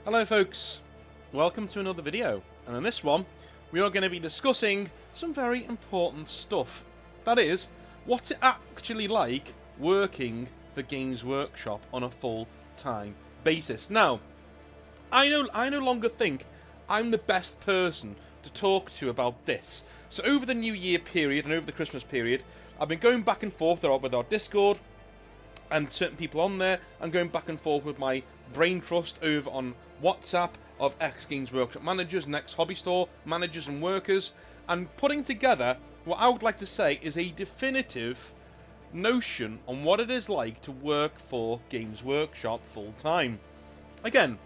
Hello folks, welcome to another video, and in this one we are going to be discussing some very important stuff. That is, what's it actually like working for Games Workshop on a full-time basis. Now, I no longer think I'm the best person to talk to about this. So over the New Year period and over the Christmas period, I've been going back and forth with our Discord and certain people on there, and going back and forth with my brain trust over on WhatsApp of ex-Games Workshop managers and ex-hobby store managers and workers, and putting together what I would like to say is a definitive notion on what it is like to work for Games Workshop full-time. Again,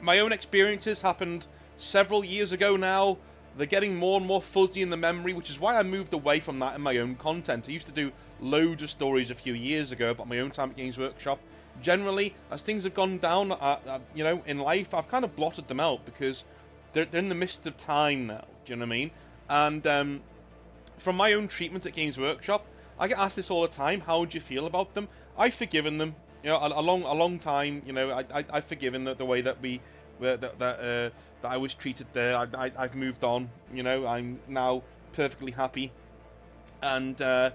my own experiences happened several years ago now. They're getting more and more fuzzy in the memory, which is why I moved away from that in my own content. I used to do loads of stories a few years ago about my own time at Games Workshop. Generally, as things have gone down, in life, I've kind of blotted them out because they're in the midst of time now. Do you know what I mean? And from my own treatment at Games Workshop, I get asked this all the time. How do you feel about them? I've forgiven them. You know, a long time. You know, I've forgiven the way that that I was treated there. I've moved on. You know, I'm now perfectly happy, and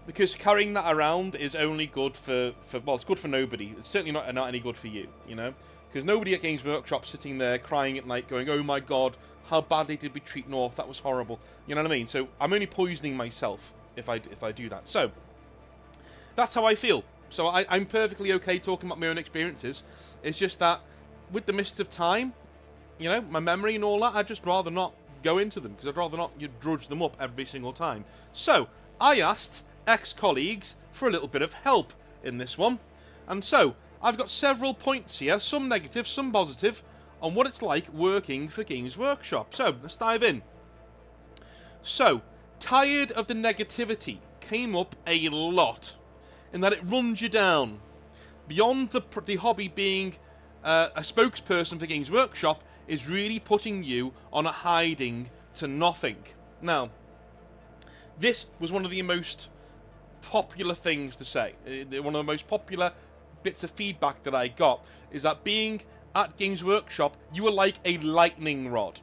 because carrying that around is only good for well, it's good for nobody. It's certainly not any good for you. You know, because nobody at Games Workshop sitting there crying at night, going, "Oh my God, how badly did we treat North? That was horrible." You know what I mean? So I'm only poisoning myself if I do that. So that's how I feel. So I'm perfectly okay talking about my own experiences. It's just that with the mists of time, you know, my memory and all that, I'd just rather not go into them, because I'd rather not drudge them up every single time. So I asked ex-colleagues for a little bit of help in this one. And so I've got several points here, some negative, some positive, on what it's like working for Games Workshop. So let's dive in. So, tired of the negativity came up a lot, in that it runs you down. Beyond the hobby being a spokesperson for Games Workshop is really putting you on a hiding to nothing. Now, this was one of the most popular things to say. One of the most popular bits of feedback that I got is that being at Games Workshop, you are like a lightning rod.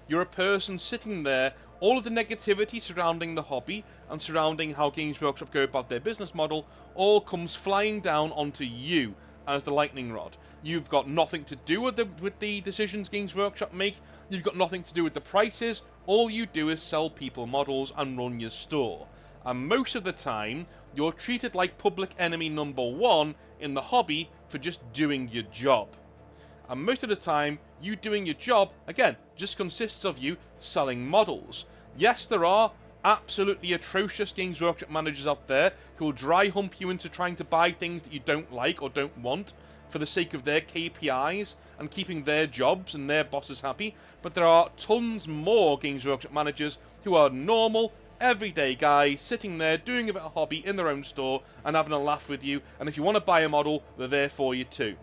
You're a person sitting there, all of the negativity surrounding the hobby and surrounding how Games Workshop go about their business model all comes flying down onto you as the lightning rod. You've got nothing to do with the decisions Games Workshop make. You've got nothing to do with the prices. All you do is sell people models and run your store. And most of the time, you're treated like public enemy number one in the hobby for just doing your job. And most of the time, you doing your job, again, just consists of you selling models. Yes, there are absolutely atrocious Games Workshop managers out there who will dry hump you into trying to buy things that you don't like or don't want for the sake of their KPIs and keeping their jobs and their bosses happy. But there are tons more Games Workshop managers who are normal, everyday guys sitting there doing a bit of hobby in their own store and having a laugh with you. And if you want to buy a model, they're there for you too.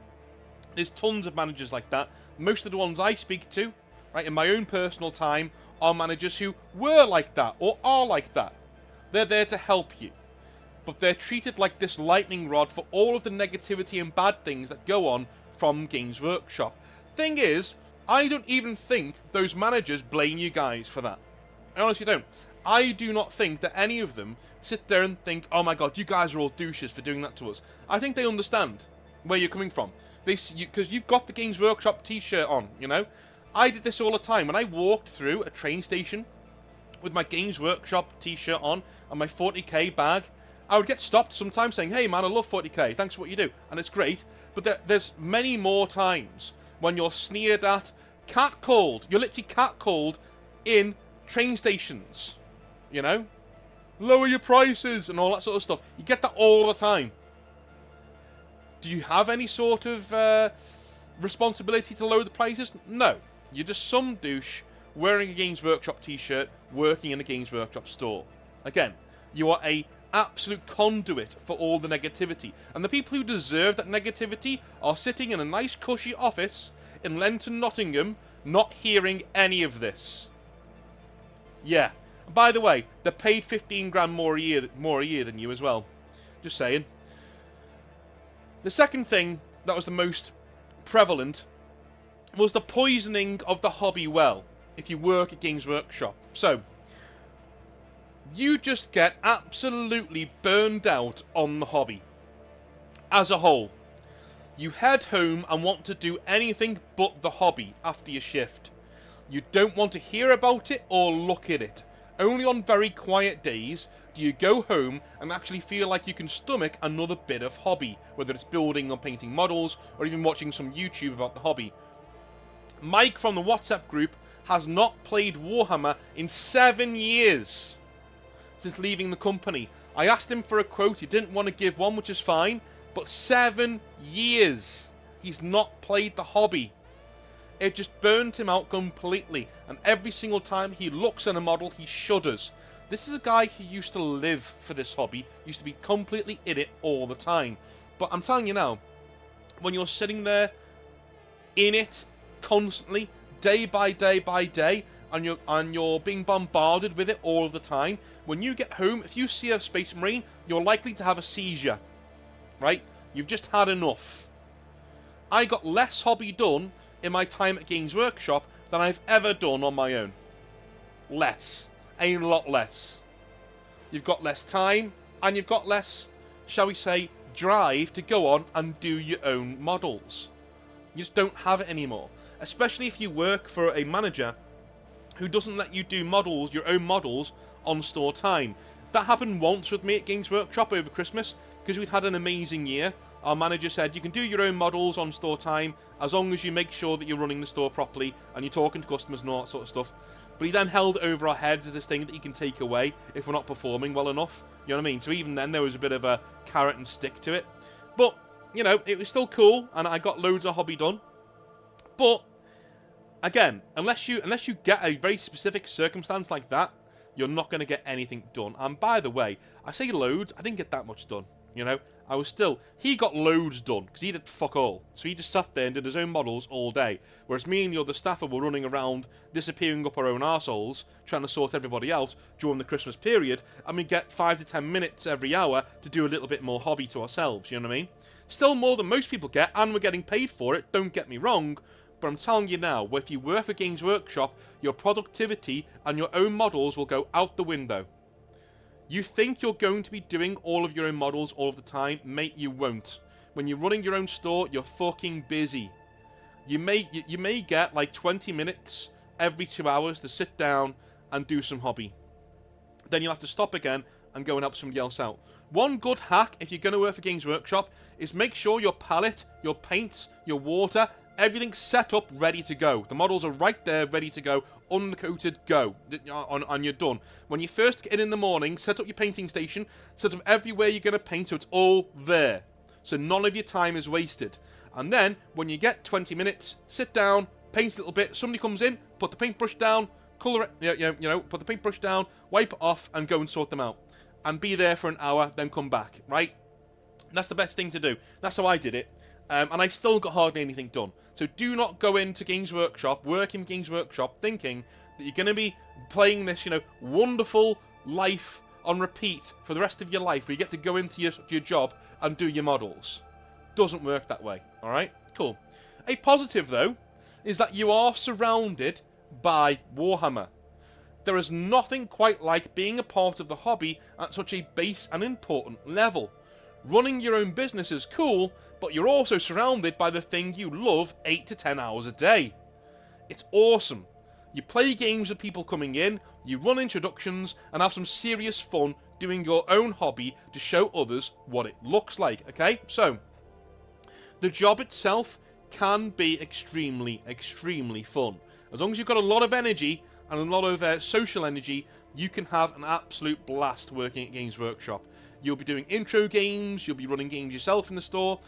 There's tons of managers like that. Most of the ones I speak to, right, in my own personal time, are managers who were like that or are like that. They're there to help you. But they're treated like this lightning rod for all of the negativity and bad things that go on from Games Workshop. Thing is, I don't even think those managers blame you guys for that. I honestly don't. I do not think that any of them sit there and think, "Oh my God, you guys are all douches for doing that to us." I think they understand where you're coming from. Because you've got the Games Workshop t-shirt on, you know? I did this all the time. When I walked through a train station with my Games Workshop t-shirt on and my 40k bag, I would get stopped sometimes saying, "Hey man, I love 40k, thanks for what you do," and it's great. But there's many more times when you're sneered at, catcalled. You're literally catcalled in train stations, you know? Lower your prices and all that sort of stuff. You get that all the time. Do you have any sort of responsibility to lower the prices? No. You're just some douche wearing a Games Workshop t-shirt, working in a Games Workshop store. Again, you are a absolute conduit for all the negativity. And the people who deserve that negativity are sitting in a nice cushy office in Lenton, Nottingham, not hearing any of this. Yeah. By the way, they're paid 15 grand more a year than you as well. Just saying. The second thing that was the most prevalent was the poisoning of the hobby well if you work at Games Workshop. So, you just get absolutely burned out on the hobby as a whole. You head home and want to do anything but the hobby after your shift. You don't want to hear about it or look at it. Only on very quiet days do you go home and actually feel like you can stomach another bit of hobby, whether it's building or painting models or even watching some YouTube about the hobby. Mike from the WhatsApp group has not played Warhammer in 7 years since leaving the company. I asked him for a quote, he didn't want to give one, which is fine, but 7 years he's not played the hobby. It just burnt him out completely, and every single time he looks at a model, he shudders. This is a guy who used to live for this hobby, used to be completely in it all the time. But I'm telling you now, when you're sitting there in it constantly, day by day by day, and you're being bombarded with it all of the time, when you get home, if you see a Space Marine, you're likely to have a seizure, right? You've just had enough. I got less hobby done in my time at Games Workshop than I've ever done on my own. Less. A lot less. You've got less time, and you've got less, shall we say, drive to go on and do your own models. You just don't have it anymore. Especially if you work for a manager who doesn't let you do models, your own models, on store time. That happened once with me at Games Workshop over Christmas, because we'd had an amazing year. Our manager said you can do your own models on store time as long as you make sure that you're running the store properly and you're talking to customers and all that sort of stuff. But he then held it over our heads as this thing that he can take away if we're not performing well enough. You know what I mean? So even then there was a bit of a carrot and stick to it. But, you know, it was still cool and I got loads of hobby done. But, again, unless you get a very specific circumstance like that, you're not going to get anything done. And by the way, I say loads, I didn't get that much done. You know, he got loads done, because he did fuck all. So he just sat there and did his own models all day. Whereas me and the other staffer were running around, disappearing up our own arseholes, trying to sort everybody out during the Christmas period, and we get 5 to 10 minutes every hour to do a little bit more hobby to ourselves, you know what I mean? Still more than most people get, and we're getting paid for it, don't get me wrong, but I'm telling you now, if you work for Games Workshop, your productivity and your own models will go out the window. You think you're going to be doing all of your own models all of the time? Mate, you won't. When you're running your own store, you're fucking busy. You may get like 20 minutes every 2 hours to sit down and do some hobby. Then you'll have to stop again and go and help somebody else out. One good hack, if you're going to work for Games Workshop, is make sure your palette, your paints, your water, everything's set up, ready to go. The models are right there, ready to go, uncoated, go, and you're done. When you first get in the morning, set up your painting station, set up everywhere you're going to paint so it's all there. So none of your time is wasted. And then, when you get 20 minutes, sit down, paint a little bit, somebody comes in, put the paintbrush down, colour it, put the paintbrush down, wipe it off, and go and sort them out. And be there for an hour, then come back, right? That's the best thing to do. That's how I did it. And I still got hardly anything done. So do not go into Games Workshop, work in Games Workshop, thinking that you're going to be playing this, wonderful life on repeat for the rest of your life, where you get to go into your job and do your models. Doesn't work that way, alright? Cool. A positive, though, is that you are surrounded by Warhammer. There is nothing quite like being a part of the hobby at such a base and important level. Running your own business is cool, but you're also surrounded by the thing you love 8 to 10 hours a day. It's awesome. You play games with people coming in, you run introductions, and have some serious fun doing your own hobby to show others what it looks like, okay? So, the job itself can be extremely, extremely fun. As long as you've got a lot of energy and a lot of social energy, you can have an absolute blast working at Games Workshop. You'll be doing intro games, you'll be running games yourself in the store.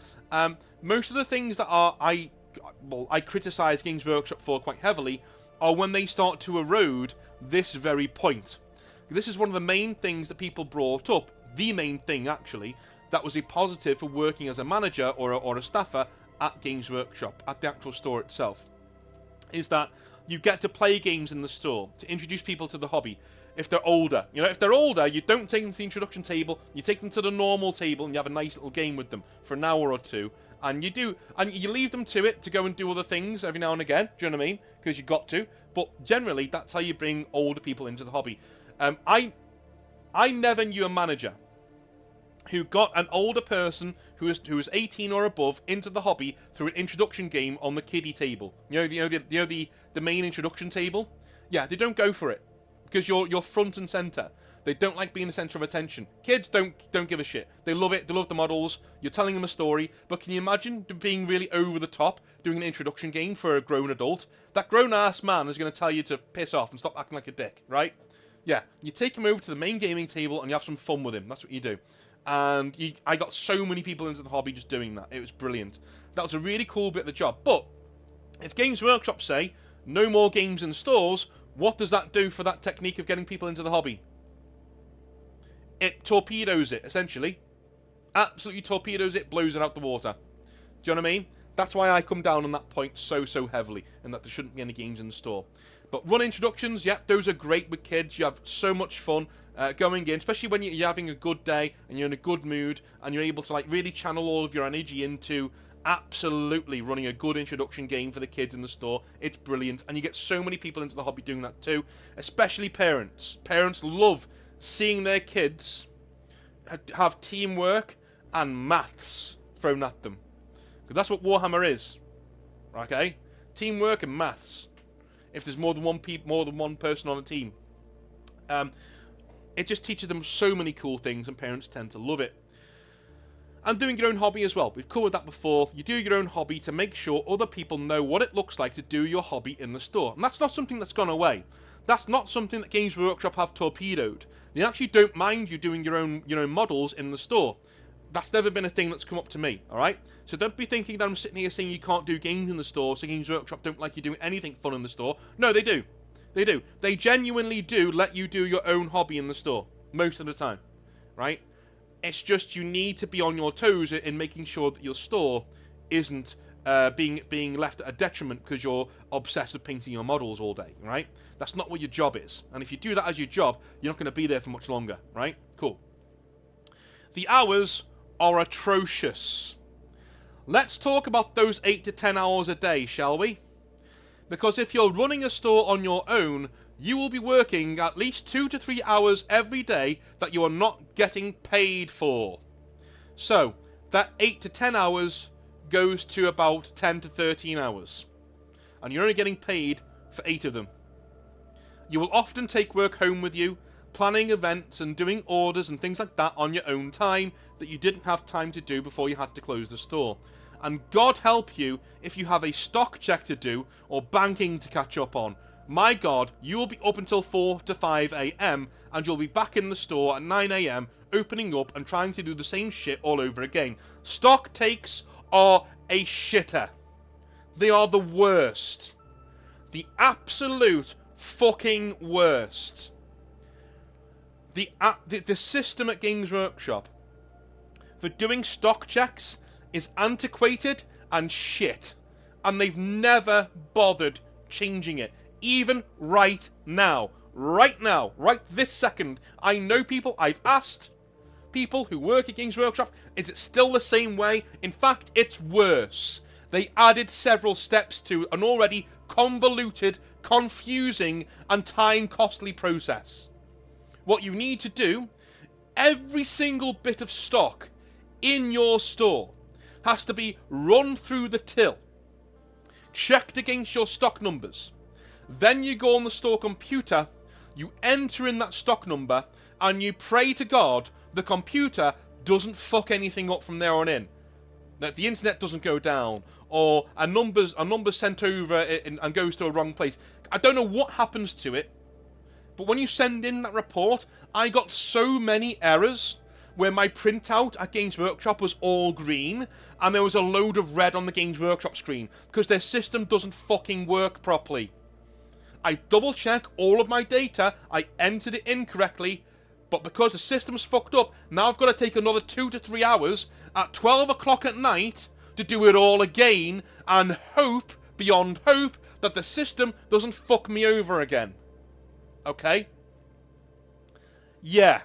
Most of the things that I criticise Games Workshop for quite heavily are when they start to erode this very point. This is one of the main things that people brought up, the main thing actually, that was a positive for working as a manager or a staffer at Games Workshop, at the actual store itself, is that you get to play games in the store, to introduce people to the hobby. if they're older. You know, if they're older, you don't take them to the introduction table, you take them to the normal table and you have a nice little game with them for an hour or two. And you leave them to it to go and do other things every now and again, do you know what I mean? Because you've got to. But generally, that's how you bring older people into the hobby. I never knew a manager who got an older person who was 18 or above into the hobby through an introduction game on the kiddie table. The main introduction table? Yeah, they don't go for it. Because you're front and center. They don't like being the center of attention. Kids don't give a shit. They love it. They love the models. You're telling them a story. But can you imagine being really over the top, doing an introduction game for a grown adult? That grown-ass man is going to tell you to piss off and stop acting like a dick, right? Yeah, you take him over to the main gaming table and you have some fun with him. That's what you do. And I got so many people into the hobby just doing that. It was brilliant. That was a really cool bit of the job. But if Games Workshop say, no more games in stores, what does that do for that technique of getting people into the hobby? It torpedoes it, essentially. Absolutely torpedoes it, blows it out the water. Do you know what I mean? That's why I come down on that point so heavily, and that there shouldn't be any games in the store. But run introductions, yeah, those are great with kids. You have so much fun going in, especially when you're having a good day and you're in a good mood and you're able to like really channel all of your energy into absolutely running a good introduction game for the kids in the store. It's brilliant, and you get so many people into the hobby doing that too, especially parents. Parents love seeing their kids have teamwork and maths thrown at them, because that's what Warhammer is. Okay, teamwork and maths. If there's more than one person on a team, it just teaches them so many cool things, and parents tend to love it. And doing your own hobby as well. We've covered that before. You do your own hobby to make sure other people know what it looks like to do your hobby in the store. And that's not something that's gone away. That's not something that Games Workshop have torpedoed. They actually don't mind you doing your own models in the store. That's never been a thing that's come up to me, alright? So don't be thinking that I'm sitting here saying you can't do games in the store, so Games Workshop don't like you doing anything fun in the store. No, they do. They do. They genuinely do let you do your own hobby in the store. Most of the time. Right? It's just you need to be on your toes in making sure that your store isn't being left at a detriment because you're obsessed with painting your models all day, right? That's not what your job is. And if you do that as your job, you're not going to be there for much longer, right? Cool. The hours are atrocious. Let's talk about those 8 to 10 hours a day, shall we? Because if you're running a store on your own, you will be working at least 2 to 3 hours every day that you are not getting paid for. So, that 8 to 10 hours goes to about 10 to 13 hours. And you're only getting paid for 8 of them. You will often take work home with you, planning events and doing orders and things like that on your own time that you didn't have time to do before you had to close the store. And God help you if you have a stock check to do or banking to catch up on. My God, you will be up until 4 to 5 a.m. and you'll be back in the store at 9 a.m. opening up and trying to do the same shit all over again. Stock takes are a shitter. They are the worst. The absolute fucking worst. The system at Games Workshop for doing stock checks is antiquated and shit. And they've never bothered changing it. Even right now, right this second, I know people, I've asked people who work at Games Workshop, is it still the same way? In fact, it's worse. They added several steps to an already convoluted, confusing, and time-costly process. What you need to do, every single bit of stock in your store has to be run through the till, checked against your stock numbers. Then you go on the store computer, you enter in that stock number, and you pray to God the computer doesn't fuck anything up from there on in. That the internet doesn't go down, or a number's sent over and goes to a wrong place. I don't know what happens to it, but when you send in that report, I got so many errors where my printout at Games Workshop was all green, and there was a load of red on the Games Workshop screen, because their system doesn't fucking work properly. I double check all of my data, I entered it incorrectly, but because the system's fucked up, now I've got to take another 2 to 3 hours at 12 o'clock at night to do it all again, and hope, beyond hope, that the system doesn't fuck me over again. Okay? Yeah.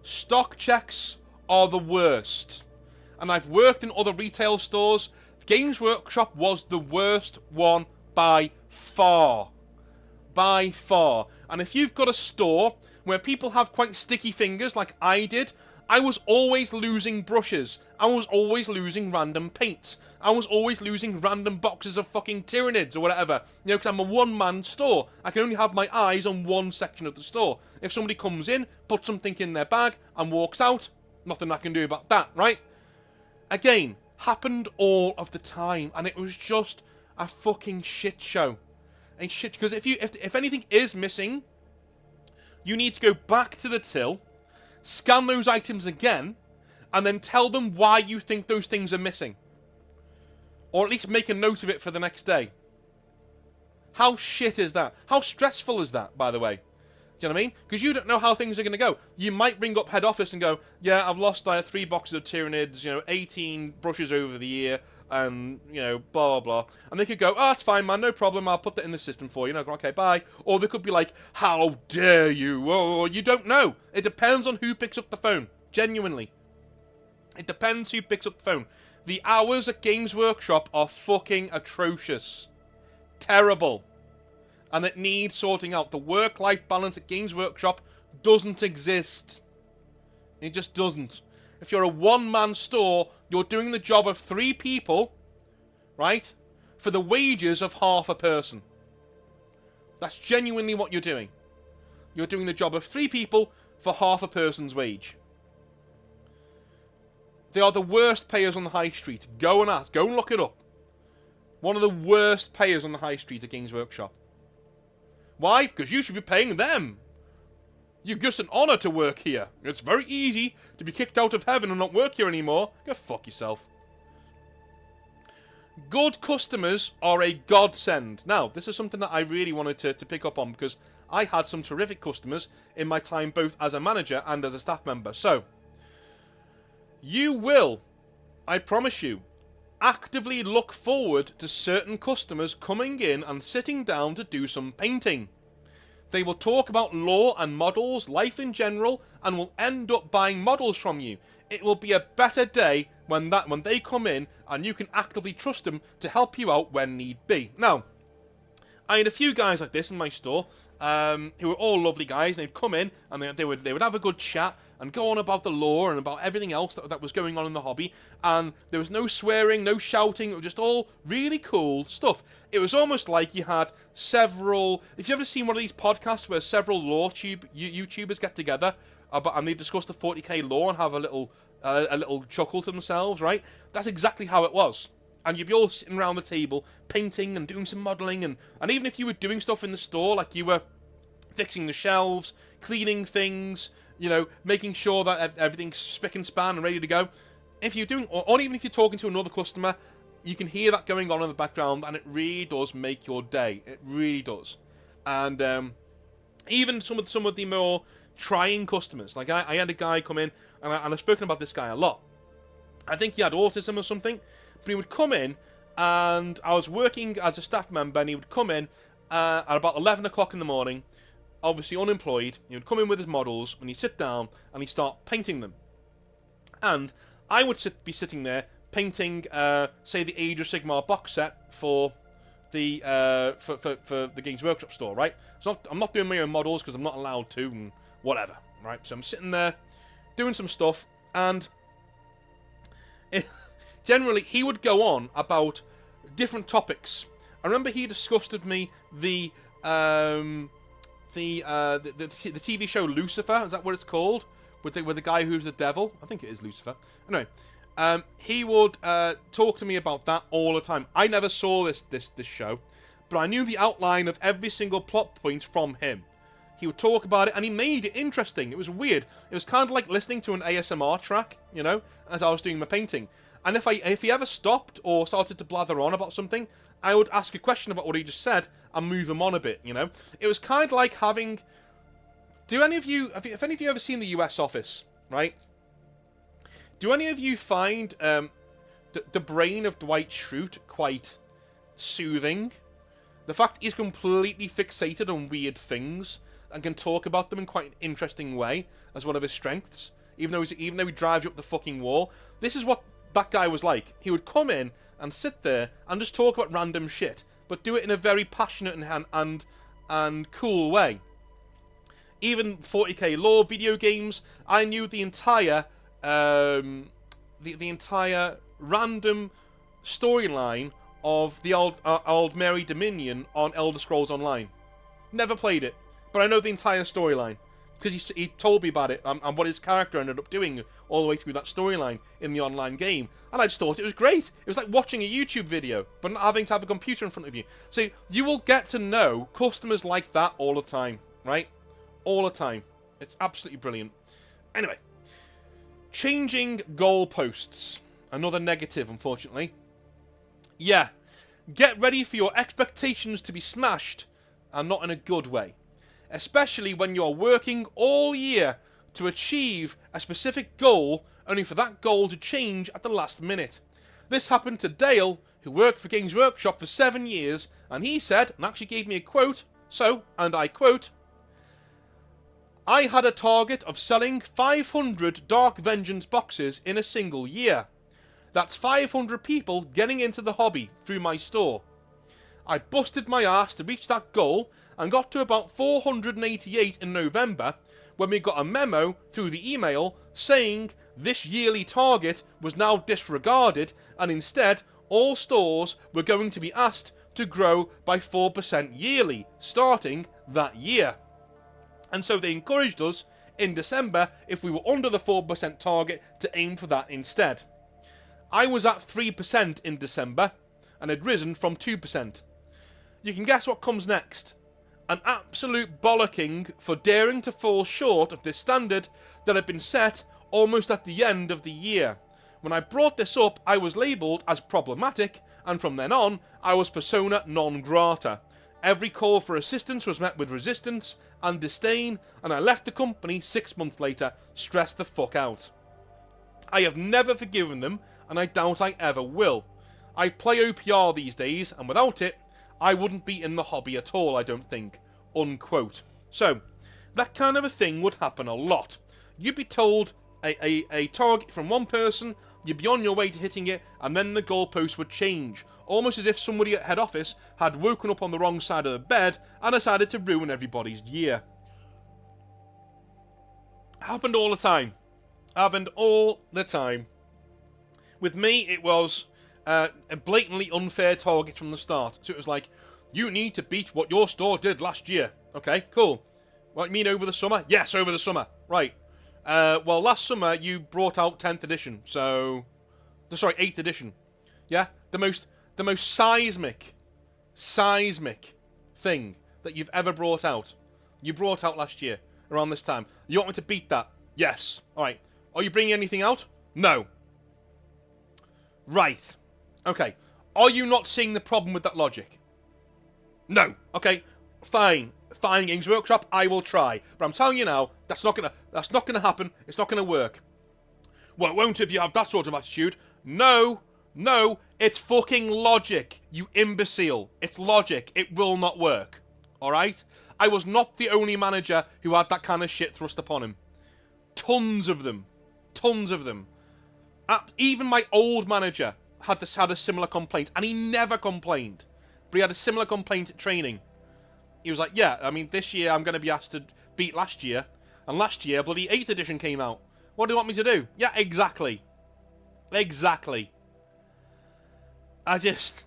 Stock checks are the worst. And I've worked in other retail stores. Games Workshop was the worst one by far. By far. And if you've got a store where people have quite sticky fingers like I did, I was always losing brushes. I was always losing random paints. I was always losing random boxes of fucking Tyranids or whatever. You know, because I'm a one-man store. I can only have my eyes on one section of the store. If somebody comes in, puts something in their bag, and walks out, nothing I can do about that, right? Again, happened all of the time, and it was just a fucking shit show. A shit, because if anything is missing, you need to go back to the till, scan those items again, and then tell them why you think those things are missing. Or at least make a note of it for the next day. How shit is that? How stressful is that, by the way? Do you know what I mean? Because you don't know how things are going to go. You might ring up head office and go, yeah, I've lost 3 boxes of Tyranids, 18 brushes over the year, and, blah, blah, blah. And they could go, oh, it's fine, man, no problem, I'll put that in the system for you. Go, okay, bye. Or they could be like, how dare you? Oh, you don't know. It depends on who picks up the phone. Genuinely. It depends who picks up the phone. The hours at Games Workshop are fucking atrocious. Terrible. And it needs sorting out. The work-life balance at Games Workshop doesn't exist. It just doesn't. If you're a one-man store, you're doing the job of 3 people, right, for the wages of half a person. That's genuinely what you're doing. You're doing the job of 3 people for half a person's wage. They are the worst payers on the high street. Go and ask. Go and look it up. One of the worst payers on the high street at Games Workshop. Why? Because you should be paying them. You're just an honour to work here. It's very easy to be kicked out of heaven and not work here anymore. Go fuck yourself. Good customers are a godsend. Now, this is something that I really wanted to pick up on because I had some terrific customers in my time both as a manager and as a staff member. So, you will, I promise you, actively look forward to certain customers coming in and sitting down to do some painting. They will talk about lore and models, life in general, and will end up buying models from you. It will be a better day when they come in and you can actively trust them to help you out when need be. Now, I had a few guys like this in my store who were all lovely guys. They'd come in and they would have a good chat and go on about the lore and about everything else that was going on in the hobby. And there was no swearing, no shouting. It was just all really cool stuff. It was almost like you had several... If you've ever seen one of these podcasts where several lore YouTubers get together and they discuss the 40k lore and have a little chuckle to themselves, right? That's exactly how it was. And you'd be all sitting around the table, painting and doing some modelling. And even if you were doing stuff in the store, like you were fixing the shelves, cleaning things, making sure that everything's spick and span and ready to go. If you're doing, or even if you're talking to another customer, you can hear that going on in the background, and it really does make your day. It really does. And even some of the more trying customers, like I had a guy come in, and I've spoken about this guy a lot. I think he had autism or something, but he would come in, and I was working as a staff member, and he would come in at about 11 o'clock in the morning, obviously unemployed. He would come in with his models, and he'd sit down, and he'd start painting them. And I would be sitting there painting, say, the Age of Sigmar box set for the for the Games Workshop store, right? So I'm not doing my own models because I'm not allowed to, and whatever, right? So I'm sitting there doing some stuff, and generally he would go on about different topics. I remember he discussed with me the TV show Lucifer. Is that what it's called? With the guy who's the devil. I think it is Lucifer. Anyway, he would talk to me about that all the time. I never saw this show, but I knew the outline of every single plot point from him. He would talk about it, and he made it interesting. It was weird. It was kind of like listening to an ASMR track, as I was doing my painting. And if he ever stopped or started to blather on about something, I would ask a question about what he just said and move him on a bit, It was kind of like having... Have any of you ever seen the US Office, right? Do any of you find the brain of Dwight Schrute quite soothing? The fact he's completely fixated on weird things and can talk about them in quite an interesting way as one of his strengths. Even though he drives you up the fucking wall. This is what that guy was like. He would come in and sit there and just talk about random shit, but do it in a very passionate and cool way. Even 40k lore, video games, I knew the entire the entire random storyline of the old Mary Dominion on Elder Scrolls Online. Never played it, but I know the entire storyline because he told me about it and what his character ended up doing all the way through that storyline in the online game, and I just thought it was great. It was like watching a YouTube video, but not having to have a computer in front of you. So you will get to know customers like that all the time, right? All the time. It's absolutely brilliant. Anyway, changing goalposts. Another negative, unfortunately. Yeah, get ready for your expectations to be smashed, and not in a good way. Especially when you're working all year to achieve a specific goal, only for that goal to change at the last minute. This happened to Dale, who worked for Games Workshop for 7 years, and he said, and actually gave me a quote, and I quote, "I had a target of selling 500 Dark Vengeance boxes in a single year. That's 500 people getting into the hobby through my store. I busted my ass to reach that goal and got to about 488 in November when we got a memo through the email saying this yearly target was now disregarded and instead all stores were going to be asked to grow by 4% yearly starting that year. And so they encouraged us in December, if we were under the 4% target, to aim for that instead. I was at 3% in December and had risen from 2%. You can guess what comes next. An absolute bollocking for daring to fall short of this standard that had been set almost at the end of the year. When I brought this up, I was labelled as problematic, and from then on, I was persona non grata. Every call for assistance was met with resistance and disdain, and I left the company 6 months later, stressed the fuck out. I have never forgiven them, and I doubt I ever will. I play OPR these days, and without it, I wouldn't be in the hobby at all, I don't think." Unquote. So, that kind of a thing would happen a lot. You'd be told a target from one person, you'd be on your way to hitting it, and then the goalpost would change. Almost as if somebody at head office had woken up on the wrong side of the bed and decided to ruin everybody's year. Happened all the time. Happened all the time. With me, it was a blatantly unfair target from the start. So it was like, you need to beat what your store did last year. Okay, cool. What, you mean over the summer? Yes, over the summer. Right. Well, last summer you brought out 10th edition, so... Sorry, 8th edition. Yeah? The most seismic thing that you've ever brought out. You brought out last year, around this time. You want me to beat that? Yes. Alright. Are you bringing anything out? No. Right. Okay. Are you not seeing the problem with that logic? No. Okay. Fine. Fine, Games Workshop, I will try. But I'm telling you now, that's not gonna happen. It's not gonna work. Well, it won't if you have that sort of attitude. No, it's fucking logic, you imbecile. It's logic. It will not work. Alright? I was not the only manager who had that kind of shit thrust upon him. Tons of them. Tons of them. Even my old manager had a similar complaint, and he never complained. But he had a similar complaint at training. He was like, yeah, I mean, this year I'm going to be asked to beat last year. And last year, bloody 8th edition came out. What do you want me to do? Yeah, exactly. Exactly.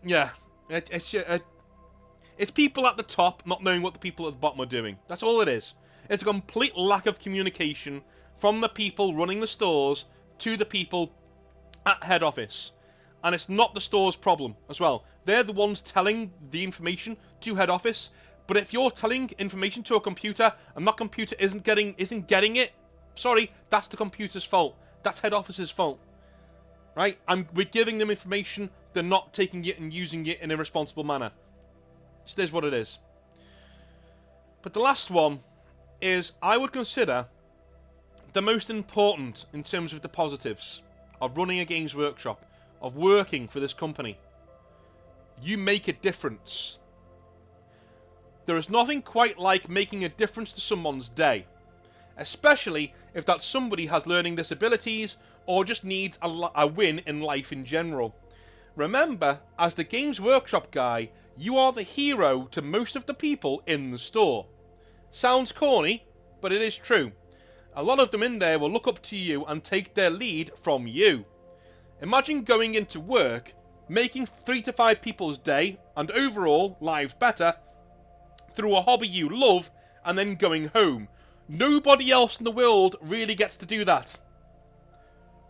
Yeah. It's people at the top not knowing what the people at the bottom are doing. That's all it is. It's a complete lack of communication from the people running the stores to the people at head office. And it's not the store's problem as well. They're the ones telling the information to head office. But if you're telling information to a computer and that computer isn't getting it, sorry, that's the computer's fault. That's head office's fault. Right? We're giving them information, they're not taking it and using it in a responsible manner. So there's what it is. But the last one is, I would consider the most important in terms of the positives of running a Games Workshop, of working for this company. You make a difference. There is nothing quite like making a difference to someone's day, especially if that somebody has learning disabilities or just needs a win in life in general. Remember, as the Games Workshop guy, you are the hero to most of the people in the store. Sounds corny, but it is true. A lot of them in there will look up to you and take their lead from you. Imagine going into work, making 3 to 5 people's day and overall lives better through a hobby you love, and then going home. Nobody else in the world really gets to do that.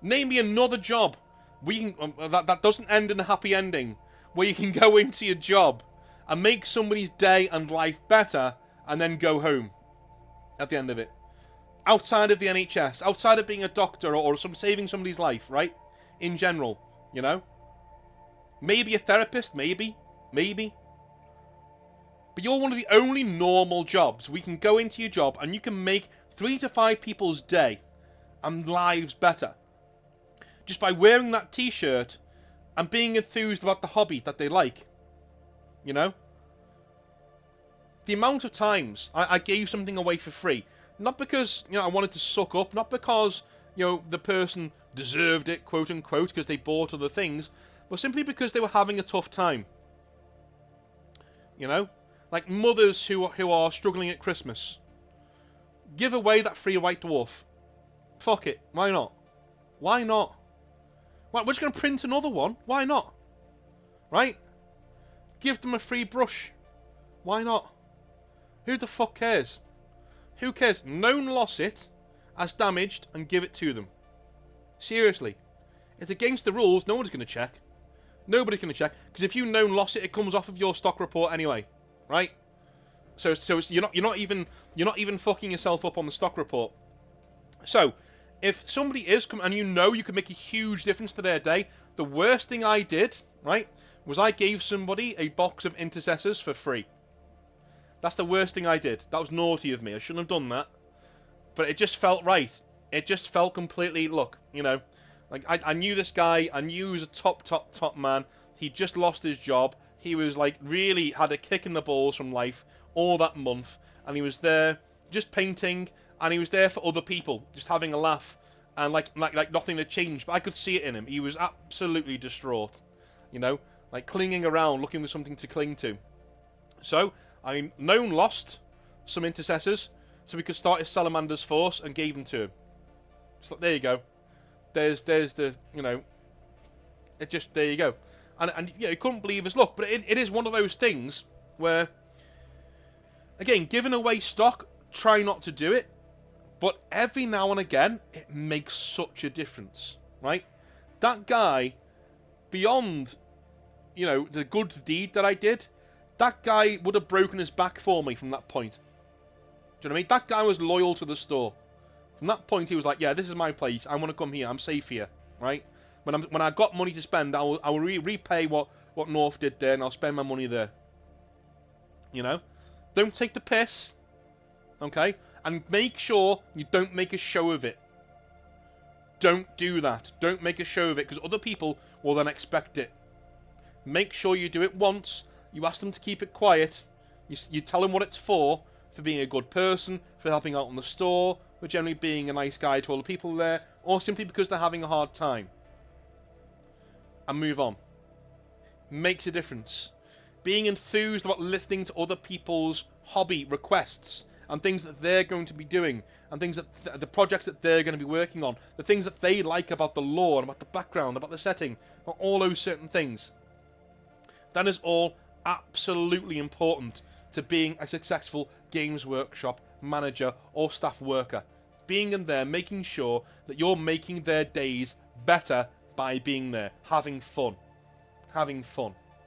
Name me another job that doesn't end in a happy ending, where you can go into your job and make somebody's day and life better and then go home at the end of it. Outside of the NHS, outside of being a doctor or saving somebody's life, right? In general, you know? Maybe a therapist, maybe. But you're one of the only normal jobs. We can go into your job and you can make 3 to 5 people's day and lives better just by wearing that t-shirt and being enthused about the hobby that they like. You know? The amount of times I gave something away for free, not because, I wanted to suck up, not because, the person deserved it, quote unquote, because they bought other things, but simply because they were having a tough time. Like mothers who are struggling at Christmas. Give away that free white dwarf. Fuck it. Why not? Why not? We're just going to print another one. Why not? Right? Give them a free brush. Why not? Who the fuck cares? Who cares? Known loss it as damaged and give it to them. Seriously. It's against the rules. No one's going to check. Nobody's going to check. Because if you known loss it, it comes off of your stock report anyway. Right? So you're not even fucking yourself up on the stock report. So, if somebody is coming and you can make a huge difference to their day, the worst thing I did, right, was I gave somebody a box of intercessors for free. That's the worst thing I did. That was naughty of me. I shouldn't have done that. But it just felt right. It just felt completely, like I knew this guy. I knew he was a top man. He just lost his job. He was really had a kick in the balls from life all that month, and he was there just painting, and he was there for other people, just having a laugh, and like nothing had changed. But I could see it in him. He was absolutely distraught, clinging around, looking for something to cling to. So I lost some intercessors, so we could start his Salamander's force, and gave them to him. So there you go. There's the it just there you go. And he couldn't believe his luck. But it is one of those things where, again, giving away stock, try not to do it. But every now and again, it makes such a difference, right? That guy, beyond, the good deed that I did, that guy would have broken his back for me from that point. Do you know what I mean? That guy was loyal to the store. From that point, he was like, yeah, this is my place. I want to come here. I'm safe here, right? When I got money to spend, I will repay what North did there, and I'll spend my money there. Don't take the piss, okay? And make sure you don't make a show of it. Don't do that. Don't make a show of it, because other people will then expect it. Make sure you do it once. You ask them to keep it quiet. You tell them what it's for being a good person, for helping out in the store, for generally being a nice guy to all the people there, or simply because they're having a hard time. And move on. Makes a difference. Being enthused about listening to other people's hobby requests and things that they're going to be doing, and things that the projects that they're going to be working on, the things that they like about the lore, about the background, about the setting, about all those certain things. That is all absolutely important to being a successful Games Workshop manager or staff worker. Being in there, making sure that you're making their days better by being there, having fun,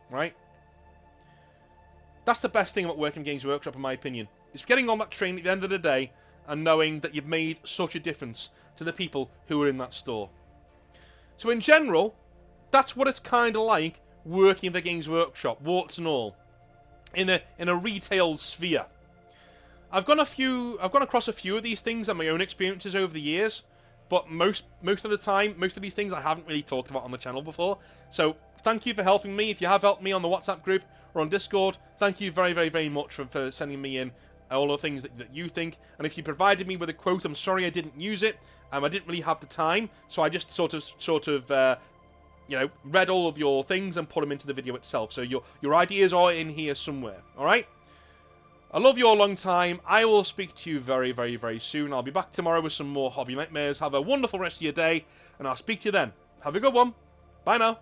right? That's the best thing about working Games Workshop, in my opinion. It's getting on that train at the end of the day and knowing that you've made such a difference to the people who are in that store. So in general, that's what it's kind of like working for Games Workshop, warts and all, in a retail sphere. I've gone across a few of these things and my own experiences over the years, but most of the time, most of these things I haven't really talked about on the channel before. So thank you for helping me. If you have helped me on the WhatsApp group or on Discord, thank you very, very, very much for sending me in all the things that you think. And if you provided me with a quote, I'm sorry I didn't use it. I didn't really have the time, so I just sort of you know, read all of your things and put them into the video itself. So your ideas are in here somewhere. All right. I love you all long time. I will speak to you very, very, very soon. I'll be back tomorrow with some more hobby nightmares. Have a wonderful rest of your day, and I'll speak to you then. Have a good one. Bye now.